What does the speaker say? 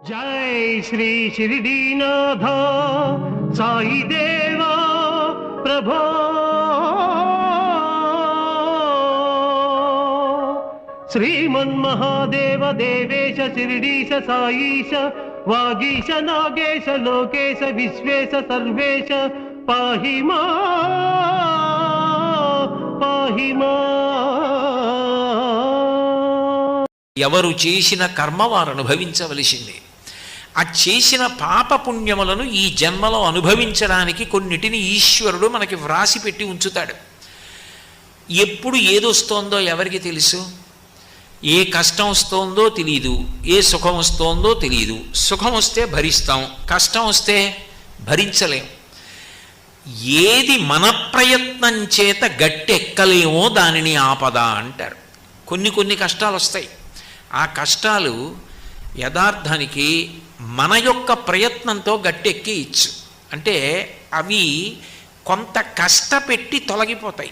జై శ్రీ షిరిడీనాథ సాయి దేవా ప్రభో శ్రీమన్మహాదేవ దేవేశ శిరిడీశ సాయీశ వాగీశ నాగేశ లోకేశ విశ్వేశ సర్వేశ పాహి మా పాహి మా. ఎవరు చేసిన కర్మ వారు అనుభవించవలసిందే. ఆ చేసిన పాపపుణ్యములను ఈ జన్మలో అనుభవించడానికి కొన్నిటిని ఈశ్వరుడు మనకి వ్రాసి పెట్టి ఉంచుతాడు. ఎప్పుడు ఏదొస్తోందో ఎవరికి తెలుసు? ఏ కష్టం వస్తోందో తెలియదు, ఏ సుఖం వస్తోందో తెలియదు. సుఖం వస్తే భరిస్తాం, కష్టం వస్తే భరించలేం. ఏది మన ప్రయత్నం చేత గట్టెక్కలేమో దానిని ఆపద అంటారు. కొన్ని కష్టాలు వస్తాయి. ఆ కష్టాలు యథార్థానికి మన యొక్క ప్రయత్నంతో గట్టెక్కి ఇచ్చు. అంటే అవి కొంత కష్టపెట్టి తొలగిపోతాయి.